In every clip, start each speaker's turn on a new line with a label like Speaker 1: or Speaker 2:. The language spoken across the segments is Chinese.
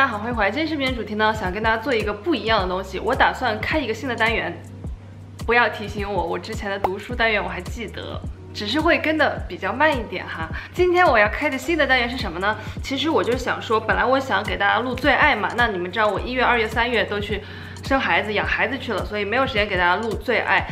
Speaker 1: 好，欢迎回来。今天视频的主题呢，想跟大家做一个不一样的东西。我打算开一个新的单元，不要提醒我，我之前的读书单元我还记得，只是会跟的比较慢一点哈。今天我要开的新的单元是什么呢？其实我就是想说，本来我想给大家录最爱嘛，那你们知道我1月、2月、3月都去生孩子、养孩子去了，所以没有时间给大家录最爱。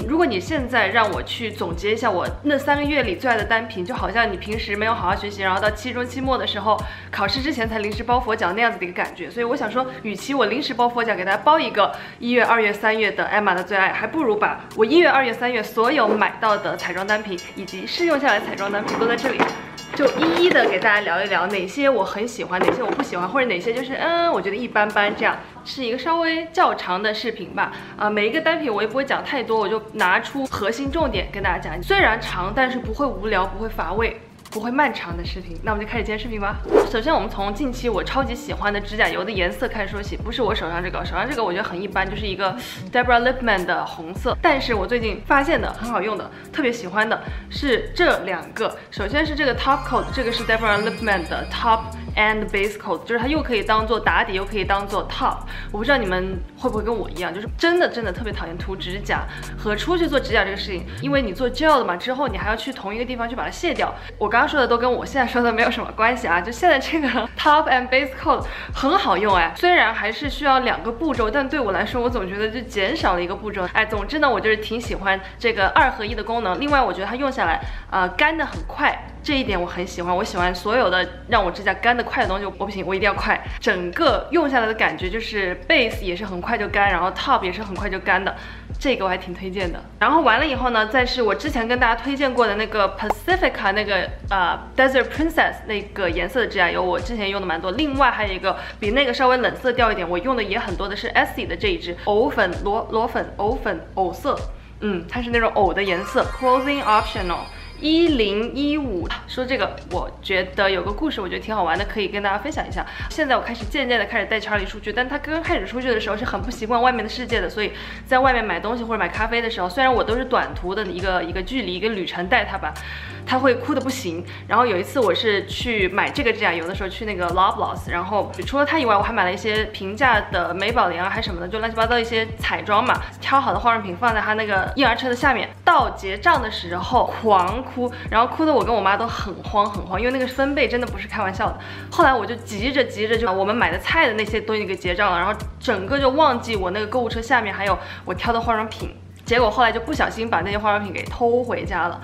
Speaker 1: 如果你现在让我去总结一下我那3个月里最爱的单品，就好像你平时没有好好学习，然后到期中、期末的时候，考试之前才临时抱佛脚那样子的一个感觉。所以我想说，与其我临时抱佛脚给大家包一个1月、2月、3月的艾玛的最爱，还不如把我1月、2月、3月所有买到的彩妆单品以及试用下来的彩妆单品都在这里。就一一的给大家聊一聊哪些我很喜欢，哪些我不喜欢，或者哪些就是我觉得一般般，这样是一个稍微较长的视频吧。每一个单品我也不会讲太多，我就拿出核心重点跟大家讲。虽然长，但是不会无聊，不会乏味，不会漫长的视频。那我们就开始今天视频吧。首先我们从近期我超级喜欢的指甲油的颜色开始说起，不是我手上这个，手上这个我觉得很一般，就是一个 Deborah Lippmann 的红色。但是我最近发现的很好用的，特别喜欢的是这两个。首先是这个 Top Coat， 这个是 Deborah Lippmann 的 Top and Base Coat， 就是它又可以当做打底，又可以当做 Top。我不知道你们会不会跟我一样，就是真的特别讨厌涂指甲和出去做指甲这个事情，因为你做 gel 了嘛，之后你还要去同一个地方去把它卸掉。我刚刚说的都跟我现在说的没有什么关系啊，就现在这个 Top and Base Coat 很好用哎，虽然还是需要2个步骤，但对我来说我总觉得就减少了一个步骤。总之呢，我就是挺喜欢这个2合1的功能。另外，我觉得它用下来干得很快。这一点我很喜欢，我喜欢所有的让我指甲干得快的东西，我不行，我一定要快。整个用下来的感觉就是 base 也是很快就干，然后 top 也是很快就干的，这个我还挺推荐的。然后完了以后呢，再是我之前跟大家推荐过的那个 Pacifica 那个Desert Princess 那个颜色的指甲油，我之前用的蛮多。另外还有一个比那个稍微冷色调一点，我用的也很多的是 Essie 的这一支藕粉裸粉藕色，它是那种藕的颜色 ，Clothing Optional。1015，说这个我觉得有个故事，我觉得挺好玩的，可以跟大家分享一下。现在我渐渐的开始带Charlie出去，但他刚刚开始出去的时候是很不习惯外面的世界的，所以在外面买东西或者买咖啡的时候，虽然我都是短途的一个距离一个旅程带他吧，他会哭得不行。然后有一次我是去买这个指甲油的时候，去那个 Loblaws， 然后除了它以外，我还买了一些平价的美宝莲啊还什么的，就乱七八糟一些彩妆嘛，挑好的化妆品放在他那个婴儿车的下面，到结账的时候狂哭，然后哭的我跟我妈都很慌，因为那个分贝真的不是开玩笑的。后来我就急着就把我们买的菜的那些东西给结账了，然后整个就忘记我那个购物车下面还有我挑的化妆品，结果后来就不小心把那些化妆品给偷回家了。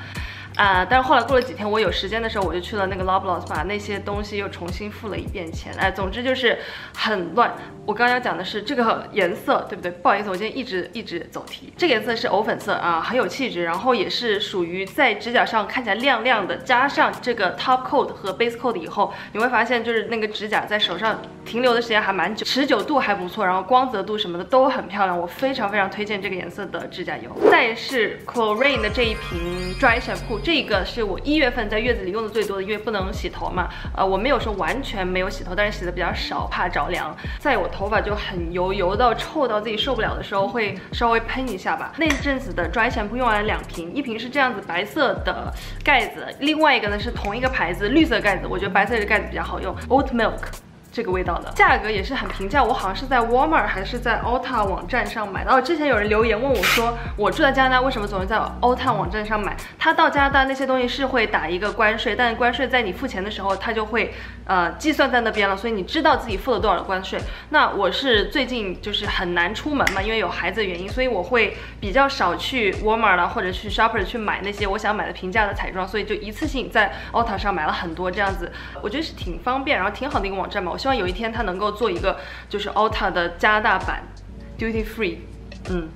Speaker 1: 但是后来过了几天，我有时间的时候，我就去了那个 Loblaws， 把那些东西又重新付了一遍钱。总之就是很乱。我刚刚要讲的是这个颜色，对不对？不好意思，我今天一直走题。这个颜色是藕粉色啊，很有气质，然后也是属于在指甲上看起来亮亮的，加上这个 Top Coat 和 Base Coat 以后，你会发现就是那个指甲在手上停留的时间还蛮久，持久度还不错，然后光泽度什么的都很漂亮，我非常推荐这个颜色的指甲油。再是 Chlorine 的这一瓶 Dry Shampoo。这个是我1月份在月子里用的最多的，因为不能洗头嘛。我没有说完全没有洗头，但是洗的比较少，怕着凉。在我头发就很油到臭到自己受不了的时候，会稍微喷一下吧。那阵子的 Dry Shampoo 用完了2瓶，一瓶是这样子白色的盖子，另外一个呢是同一个牌子绿色盖子，我觉得白色的盖子比较好用 ，Oat Milk。这个味道的价格也是很平价，我好像是在 Walmart 还是在 Ulta 网站上买的。之前有人留言问我说，我住在加拿大为什么总是在 Ulta 网站上买？他到加拿大那些东西是会打一个关税，但关税在你付钱的时候，它就会计算在那边了，所以你知道自己付了多少的关税。那我是最近就是很难出门嘛，因为有孩子的原因，所以我会比较少去 Walmart 啦或者去 Shopper 去买那些我想买的平价的彩妆，所以就一次性在 Ulta 上买了很多这样子，我觉得是挺方便，然后挺好的一个网站嘛。我希望有一天它能够做一个就是 Ulta 的加拿大版 Duty Free。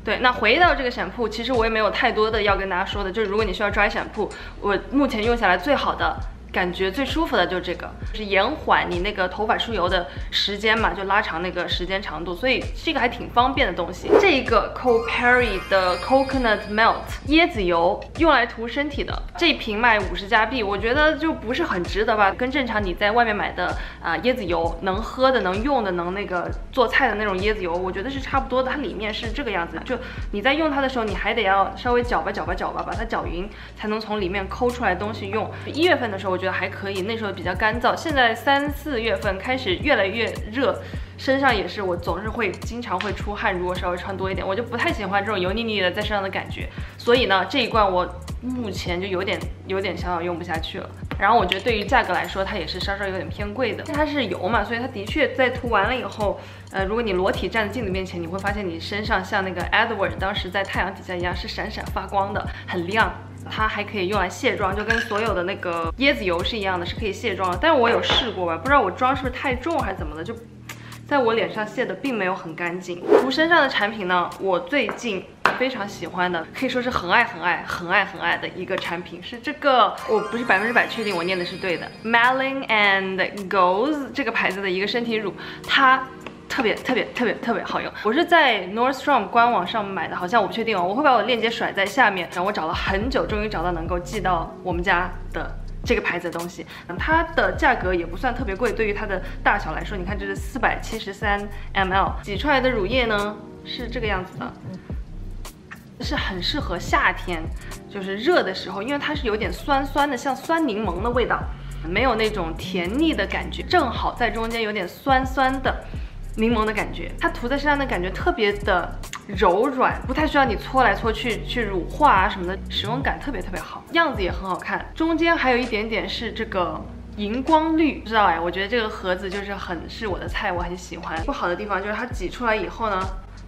Speaker 1: 对，那回到这个闪铺，其实我也没有太多的要跟大家说的，就是如果你需要 dry 闪铺，我目前用下来最好的感觉最舒服的就是这个，就是延缓你那个头发出油的时间嘛，就拉长那个时间长度，所以这个还挺方便的东西。这个 Coperi 的 Coconut Melt 椰子油用来涂身体的，这一瓶卖50加币，我觉得就不是很值得吧，跟正常你在外面买的椰子油能喝的、能用的、能那个做菜的那种椰子油，我觉得是差不多的。它里面是这个样子，就你在用它的时候，你还得要稍微搅吧，把它搅匀，才能从里面抠出来东西用。1月份的时候，我觉得还可以，那时候比较干燥。现在3、4月份开始越来越热，身上也是我总是会经常会出汗，如果稍微穿多一点，我就不太喜欢这种油腻腻的在身上的感觉。所以呢，这一罐我目前就有点小小用不下去了。然后我觉得对于价格来说，它也是稍稍有点偏贵的。它是油嘛，所以它的确在涂完了以后，如果你裸体站在镜子面前，你会发现你身上像那个 Edward 当时在太阳底下一样，是闪闪发光的，很亮。它还可以用来卸妆，就跟所有的那个椰子油是一样的，是可以卸妆的。但是我有试过吧，不知道我妆是不是太重还是怎么的，就在我脸上卸的并没有很干净。涂身上的产品呢，我最近非常喜欢的，可以说是很爱的一个产品是这个，我不是100%确定我念的是对的 ，Malin and Goes 这个牌子的一个身体乳，它特别好用。我是在 Nordstrom 官网上买的，好像我不确定哦，我会把我的链接甩在下面。然后我找了很久，终于找到能够寄到我们家的这个牌子的东西。它的价格也不算特别贵，对于它的大小来说，你看这是473 ml， 挤出来的乳液呢是这个样子的。是很适合夏天，就是热的时候，因为它是有点酸酸的，像酸柠檬的味道，没有那种甜腻的感觉，正好在中间有点酸酸的柠檬的感觉。它涂在身上的感觉特别的柔软，不太需要你搓来搓去乳化啊什么的，使用感特别好，样子也很好看。中间还有一点点是这个荧光绿，不知道哎，我觉得这个盒子就是很是我的菜，我很喜欢。不好的地方就是它挤出来以后呢，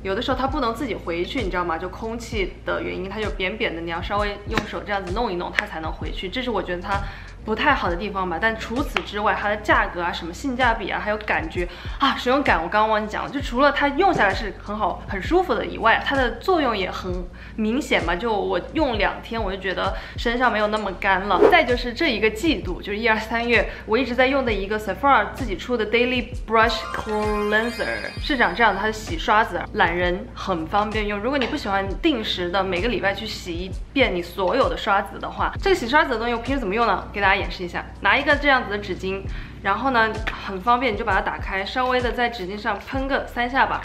Speaker 1: 有的时候它不能自己回去，你知道吗？就空气的原因，它就扁扁的，你要稍微用手这样子弄一弄，它才能回去。这是我觉得它不太好的地方吧。但除此之外，它的价格啊、什么性价比啊，还有感觉啊、使用感，我刚刚忘记讲了。就除了它用下来是很好、很舒服的以外，它的作用也很明显嘛。就我用2天，我就觉得身上没有那么干了。再就是这一个季度，就是1、2、3月，我一直在用的一个 Sephora 自己出的 Daily Brush Cleanser， 是长这样的，它的洗刷子，懒人很方便用。如果你不喜欢定时的每个礼拜去洗一遍你所有的刷子的话，这个洗刷子的东西我平时怎么用呢？给大家演示一下，拿一个这样子的纸巾，然后呢很方便，你就把它打开，稍微的在纸巾上喷个3下吧。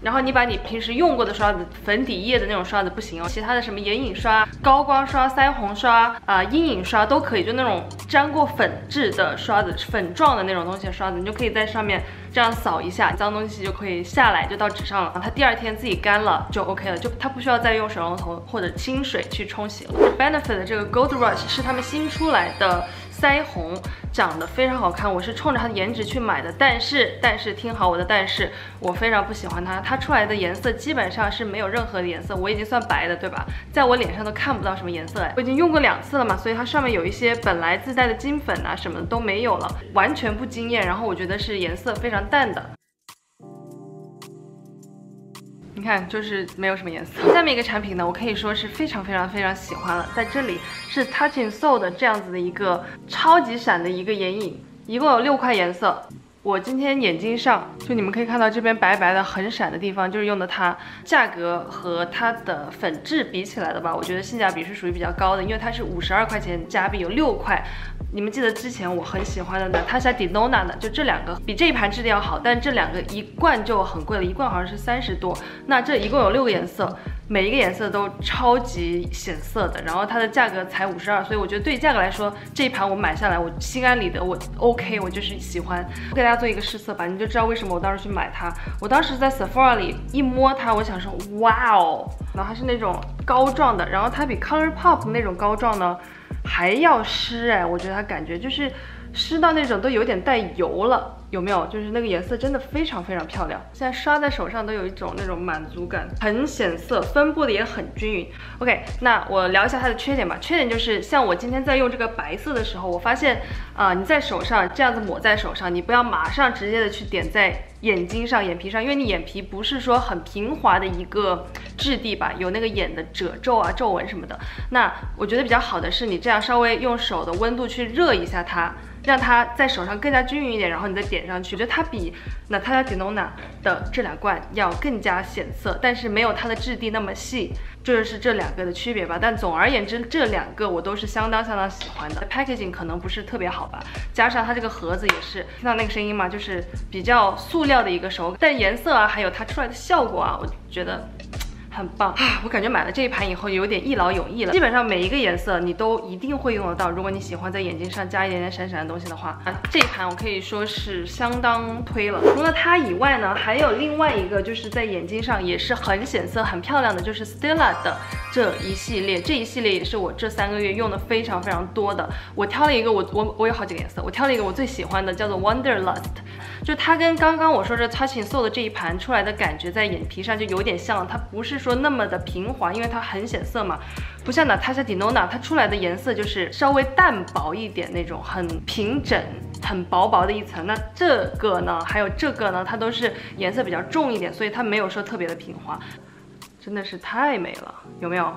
Speaker 1: 然后你把你平时用过的刷子，粉底液的那种刷子不行哦，其他的什么眼影刷、高光刷、腮红刷阴影刷都可以，就那种沾过粉质的刷子，粉状的那种东西的刷子，你就可以在上面这样扫一下，脏东西就可以下来，就到纸上了。它第2天自己干了就 OK 了，就它不需要再用水龙头或者清水去冲洗了。Benefit 的这个 Gold Rush 是他们新出来的腮红，长得非常好看，我是冲着它的颜值去买的。但是听好我的但是，我非常不喜欢它出来的颜色基本上是没有任何的颜色，我已经算白的对吧？在我脸上都看不到什么颜色哎，我已经用过2次了嘛，所以它上面有一些本来自带的金粉啊什么的都没有了，完全不惊艳。然后我觉得是颜色非常淡的。你看，就是没有什么颜色。下面一个产品呢，我可以说是非常喜欢了。在这里是 Touching Soul 的这样子的一个超级闪的一个眼影，一共有6块颜色。我今天眼睛上，就你们可以看到这边白白的很闪的地方，就是用的它。价格和它的粉质比起来的吧，我觉得性价比是属于比较高的，因为它是52块钱加币，有6块。你们记得之前我很喜欢的 Natasha Denona 的，就这2个比这一盘质地要好，但这2个一罐就很贵了，一罐好像是30多。那这一共有6个颜色，每一个颜色都超级显色的，然后它的价格才52，所以我觉得对价格来说，这一盘我买下来，我心安理得，我 OK， 我就是喜欢。我给大家做一个试色吧，你就知道为什么我当时去买它。我当时在 Sephora 里一摸它，我想说哇哦，然后它是那种膏状的，然后它比 ColourPop 那种膏状呢还要湿哎，我觉得它感觉就是湿到那种都有点带油了，有没有？就是那个颜色真的非常漂亮，现在刷在手上都有一种那种满足感，很显色，分布的也很均匀。OK， 那我聊一下它的缺点吧。缺点就是像我今天在用这个白色的时候，我发现你在手上这样子抹在手上，你不要马上直接的去点在眼睛上、眼皮上，因为你眼皮不是说很平滑的一个质地吧，有那个眼的褶皱啊、皱纹什么的。那我觉得比较好的是你这样稍微用手的温度去热一下它，让它在手上更加均匀一点，然后你再点上去。我觉得它比 Natasha Denona 的这2罐要更加显色，但是没有它的质地那么细，这就是这2个的区别吧。但总而言之，这2个我都是相当喜欢的。Packaging 可能不是特别好吧，加上它这个盒子也是，听到那个声音吗？就是比较塑料的一个手感，但颜色啊，还有它出来的效果啊，我觉得很棒啊！我感觉买了这一盘以后有点一劳永逸了。基本上每一个颜色你都一定会用得到。如果你喜欢在眼睛上加一点点闪闪的东西的话，这一盘我可以说是相当推了。除了它以外呢，还有另外一个就是在眼睛上也是很显色、很漂亮的，就是 Stila 的这一系列。这一系列也是我这3个月用的非常非常多的。我挑了一个我有好几个颜色，我挑了一个我最喜欢的，叫做 Wanderlust。就它跟刚刚我说这 Touching Soul 的这一盘出来的感觉，在眼皮上就有点像，它不是说那么的平滑，因为它很显色嘛，不像 Natasha Denona， 它出来的颜色就是稍微淡薄一点那种，很平整、很薄薄的一层。那这个呢，还有这个呢，它都是颜色比较重一点，所以它没有说特别的平滑，真的是太美了，有没有？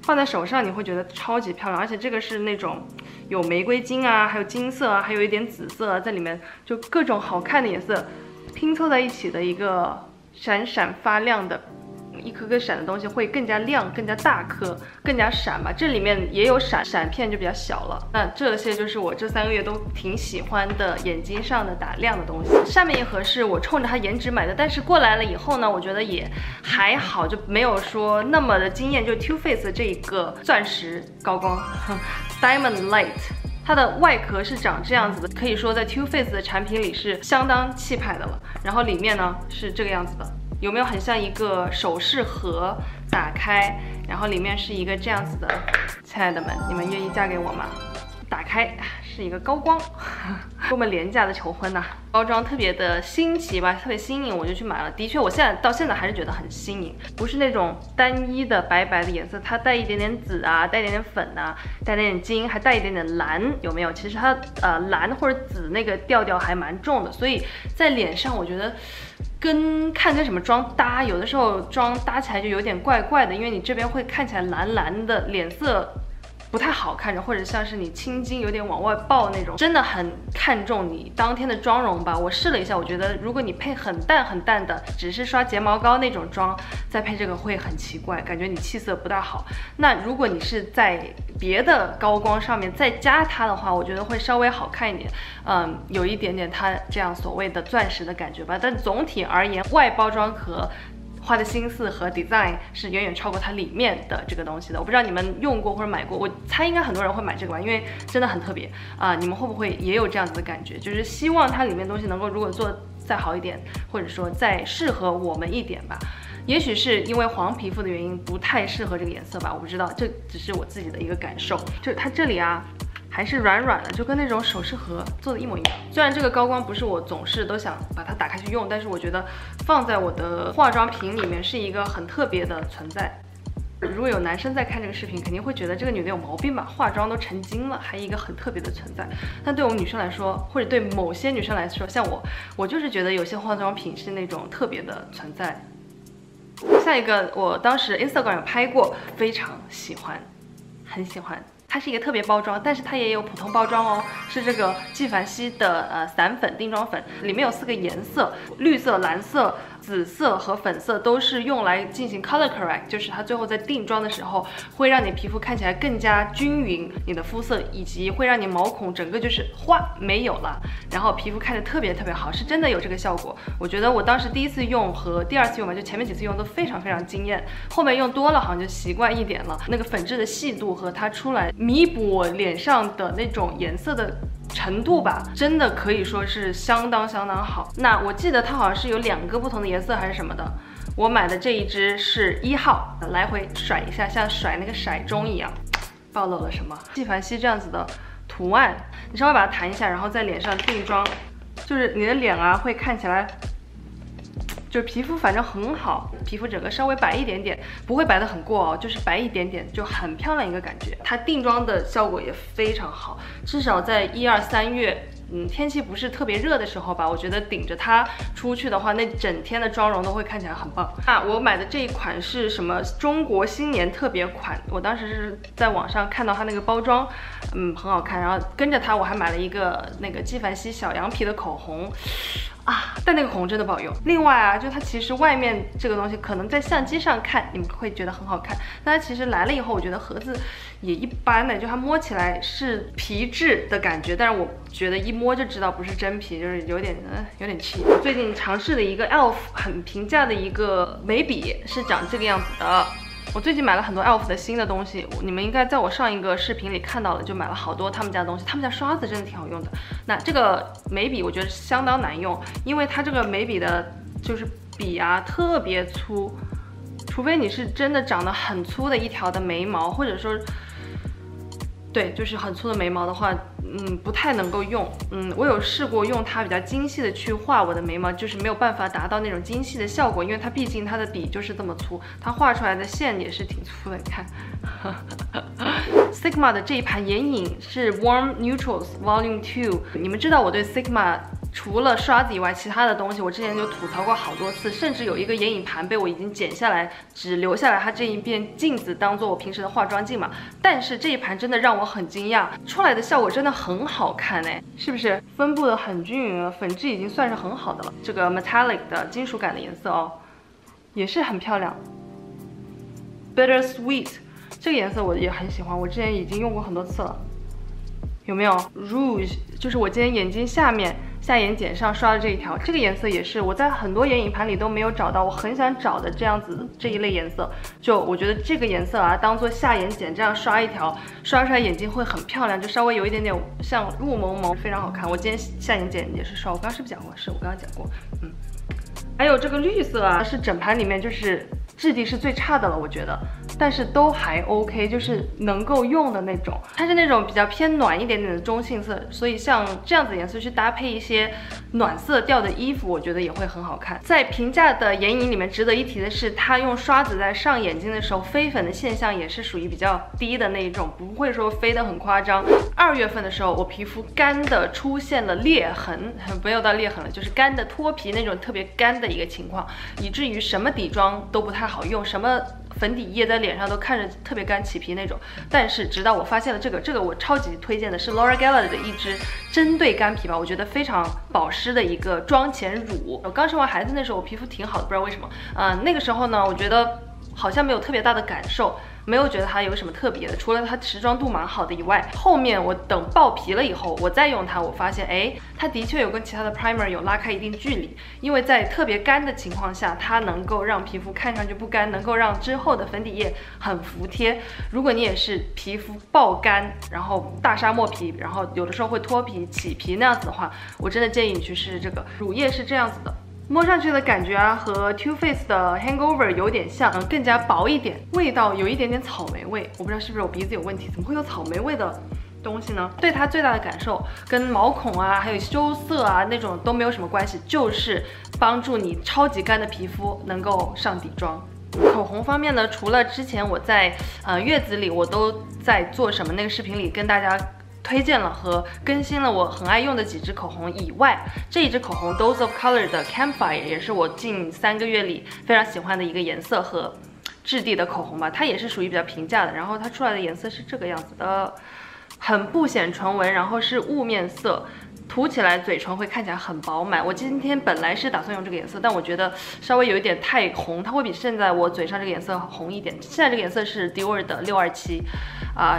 Speaker 1: 放在手上你会觉得超级漂亮，而且这个是那种有玫瑰金啊，还有金色啊，还有一点紫色啊，在里面就各种好看的颜色拼凑在一起的一个闪闪发亮的。一颗颗闪的东西会更加亮、更加大颗、更加闪吧。这里面也有闪片，就比较小了。那这些就是我这3个月都挺喜欢的眼睛上的打亮的东西。上面一盒是我冲着它颜值买的，但是过来了以后呢，我觉得也还好，就没有说那么的惊艳。就 Too Faced 这一个钻石高光Diamond Light。它的外壳是长这样子的，可以说在 Too Faced 的产品里是相当气派的了。然后里面呢是这个样子的，有没有很像一个首饰盒打开，然后里面是一个这样子的，亲爱的们，你们愿意嫁给我吗？打开是一个高光，多么廉价的求婚呐！包装特别的新奇吧，特别新颖，我就去买了。的确，我到现在还是觉得很新颖，不是那种单一的白白的颜色，它带一点点紫啊，带一点点粉啊，带一点点金，还带一点点蓝，有没有？其实它蓝或者紫那个调调还蛮重的，所以在脸上我觉得看什么妆搭，有的时候妆搭起来就有点怪怪的，因为你这边会看起来蓝蓝的，脸色不太好看着，或者像是你青筋有点往外爆那种，真的很看重你当天的妆容吧。我试了一下，我觉得如果你配很淡的，只是刷睫毛膏那种妆，再配这个会很奇怪，感觉你气色不大好。那如果你是在别的高光上面再加它的话，我觉得会稍微好看一点，有一点点它这样所谓的钻石的感觉吧。但总体而言，外包装盒花的心思和 design 是远远超过它里面的这个东西的。我不知道你们用过或者买过，我猜应该很多人会买这个吧，因为真的很特别啊。你们会不会也有这样子的感觉？就是希望它里面东西能够如果做再好一点，或者说再适合我们一点吧。也许是因为黄皮肤的原因，不太适合这个颜色吧，我不知道，这只是我自己的一个感受。就它这里啊，还是软软的，就跟那种首饰盒做的一模一样。虽然这个高光不是我总是都想把它打开去用，但是我觉得放在我的化妆品里面是一个很特别的存在。如果有男生在看这个视频，肯定会觉得这个女的有毛病吧，化妆都成精了，还一个很特别的存在。但对我们女生来说，或者对某些女生来说，像我就是觉得有些化妆品是那种特别的存在。下一个我当时 Instagram 有拍过，非常喜欢，很喜欢。它是一个特别包装，但是它也有普通包装哦，是这个纪梵希的散粉定妆粉，里面有4个颜色，绿色、蓝色、紫色和粉色，都是用来进行 color correct， 就是它最后在定妆的时候会让你皮肤看起来更加均匀，你的肤色，以及会让你毛孔整个就是哗没有了，然后皮肤看着特别好，是真的有这个效果。我觉得我当时第1次用和第2次用吧，就前面几次用都非常惊艳，后面用多了好像就习惯一点了。那个粉质的细度和它出来弥补我脸上的那种颜色的程度吧，真的可以说是相当好。那我记得它好像是有2个不同的颜色还是什么的，我买的这一支是1号，来回甩一下，像甩那个骰盅一样。暴露了什么？纪梵希这样子的图案，你稍微把它弹一下，然后在脸上定妆，就是你的脸啊会看起来就是皮肤反正很好，皮肤整个稍微白一点点，不会白得很过哦，就是白一点点就很漂亮一个感觉。它定妆的效果也非常好，至少在1、2、3月，天气不是特别热的时候吧，我觉得顶着它出去的话，那整天的妆容都会看起来很棒。我买的这一款是什么中国新年特别款，我当时是在网上看到它那个包装，很好看，然后跟着它我还买了一个那个纪梵希小羊皮的口红。啊，但那个口红真的不好用。另外啊，就它其实外面这个东西可能在相机上看你们会觉得很好看，但它其实来了以后，我觉得盒子也一般的，就它摸起来是皮质的感觉，但是我觉得一摸就知道不是真皮，就是有点气。最近尝试的一个 ELF 很平价的一个眉笔是长这个样子的。我最近买了很多 ELF 的新的东西，你们应该在我上一个视频里看到了，就买了好多他们家的东西。他们家刷子真的挺好用的。那这个眉笔我觉得相当难用，因为它这个眉笔的就是笔啊特别粗，除非你是真的长得很粗的一条的眉毛，或者说对，就是很粗的眉毛的话，不太能够用。我有试过用它比较精细的去画我的眉毛，就是没有办法达到那种精细的效果，因为它毕竟它的笔就是这么粗，它画出来的线也是挺粗的。你看，Sigma 的这一盘眼影是 Warm Neutrals Volume 2。你们知道我对 Sigma除了刷子以外，其他的东西我之前就吐槽过好多次，甚至有一个眼影盘被我已经剪下来，只留下来它这一面镜子当做我平时的化妆镜嘛。但是这一盘真的让我很惊讶，出来的效果真的很好看哎，是不是分布的很均匀了？粉质已经算是很好的了。这个 metallic 的金属感的颜色哦，也是很漂亮。Bitter Sweet 这个颜色我也很喜欢，我之前已经用过很多次了。有没有 Rouge？ 就是我今天眼睛下面下眼睑上刷的这一条，这个颜色也是我在很多眼影盘里都没有找到，我很想找的这样子这一类颜色。就我觉得这个颜色啊，当做下眼睑这样刷一条，刷出来眼睛会很漂亮，就稍微有一点点像雾蒙蒙，非常好看。我今天下眼睑也是刷，我刚刚是不是讲过？是我刚刚讲过，还有这个绿色啊，是整盘里面就是质地是最差的了，我觉得，但是都还 OK， 就是能够用的那种。它是那种比较偏暖一点点的中性色，所以像这样子颜色去搭配一些暖色调的衣服，我觉得也会很好看。在平价的眼影里面，值得一提的是，它用刷子在上眼睛的时候，飞粉的现象也是属于比较低的那一种，不会说飞得很夸张。2月份的时候，我皮肤干的出现了裂痕，没有到裂痕了，就是干的脱皮那种特别干的一个情况，以至于什么底妆都不太好用，什么粉底液在脸上都看着特别干起皮那种。但是直到我发现了这个我超级推荐的是 Laura Geller 的一支针对干皮吧，我觉得非常保湿的一个妆前乳。我刚生完孩子那时候我皮肤挺好的，不知道为什么。那个时候呢，我觉得好像没有特别大的感受。没有觉得它有什么特别的，除了它持妆度蛮好的以外，后面我等爆皮了以后，我再用它，我发现，它的确有跟其他的 primer 有拉开一定距离，因为在特别干的情况下，它能够让皮肤看上去不干，能够让之后的粉底液很服帖。如果你也是皮肤爆干，然后大沙漠皮，然后有的时候会脱皮、起皮那样子的话，我真的建议你去试试这个乳液，是这样子的。摸上去的感觉啊，和 Too Faced 的 Hangover 有点像，更加薄一点，味道有一点点草莓味，我不知道是不是我鼻子有问题，怎么会有草莓味的东西呢？对它最大的感受跟毛孔啊，还有羞涩啊那种都没有什么关系，就是帮助你超级干的皮肤能够上底妆。口红方面呢，除了之前我在月子里我都在做什么那个视频里跟大家推荐了和更新了我很爱用的几支口红以外，这一支口红 Dose of Color 的 Campfire 也是我近3个月里非常喜欢的一个颜色和质地的口红吧，它也是属于比较平价的，然后它出来的颜色是这个样子的，很不显唇纹，然后是雾面色。涂起来嘴唇会看起来很饱满。我今天本来是打算用这个颜色，但我觉得稍微有一点太红，它会比现在我嘴上这个颜色红一点。现在这个颜色是 Dior 的627，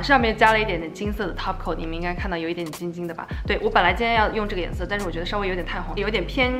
Speaker 1: 上面加了一点点金色的 top coat， 你们应该看到有一点点金金的吧？对，我本来今天要用这个颜色，但是我觉得稍微有点太红，有点偏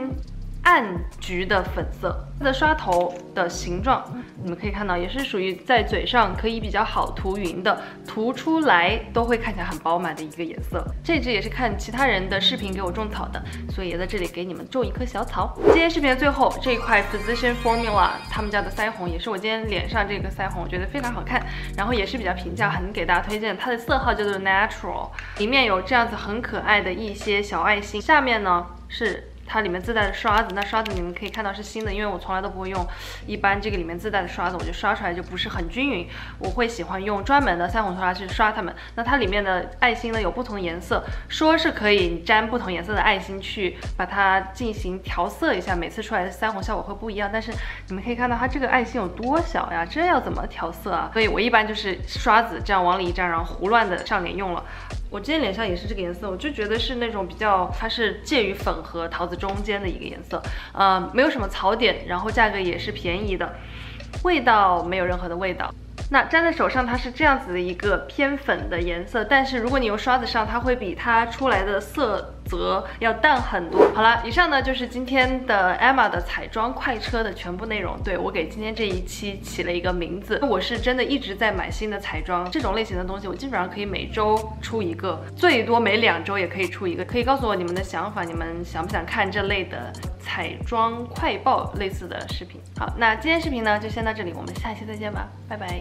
Speaker 1: 暗橘的粉色。它的刷头的形状，你们可以看到也是属于在嘴上可以比较好涂匀的，涂出来都会看起来很饱满的一个颜色。这支也是看其他人的视频给我种草的，所以也在这里给你们种一棵小草。今天视频的最后这一块 Physician Formula 他们家的腮红，也是我今天脸上这个腮红，我觉得非常好看，然后也是比较平价，很给大家推荐。它的色号叫做 Natural， 里面有这样子很可爱的一些小爱心，下面呢是它里面自带的刷子，那刷子你们可以看到是新的，因为我从来都不会用一般这个里面自带的刷子，我觉得刷出来就不是很均匀，我会喜欢用专门的腮红刷去刷它们。那它里面的爱心呢有不同的颜色，说是可以沾不同颜色的爱心去把它进行调色一下，每次出来的腮红效果会不一样。但是你们可以看到它这个爱心有多小呀，这要怎么调色啊？所以我一般就是刷子这样往里一沾，然后胡乱的上脸用了。我今天脸上也是这个颜色，我就觉得是那种比较，它是介于粉和桃子中间的一个颜色，没有什么槽点，然后价格也是便宜的，味道没有任何的味道。那粘在手上，它是这样子的一个偏粉的颜色，但是如果你用刷子上，它会比它出来的色泽要淡很多。好了，以上呢就是今天的 Emma 的彩妆快车的全部内容。对，我给今天这一期起了一个名字，我是真的一直在买新的彩妆，这种类型的东西我基本上可以每周出一个，最多每2周也可以出一个。可以告诉我你们的想法，你们想不想看这类的彩妆快报类似的视频？好，那今天视频呢就先到这里，我们下期再见吧，拜拜。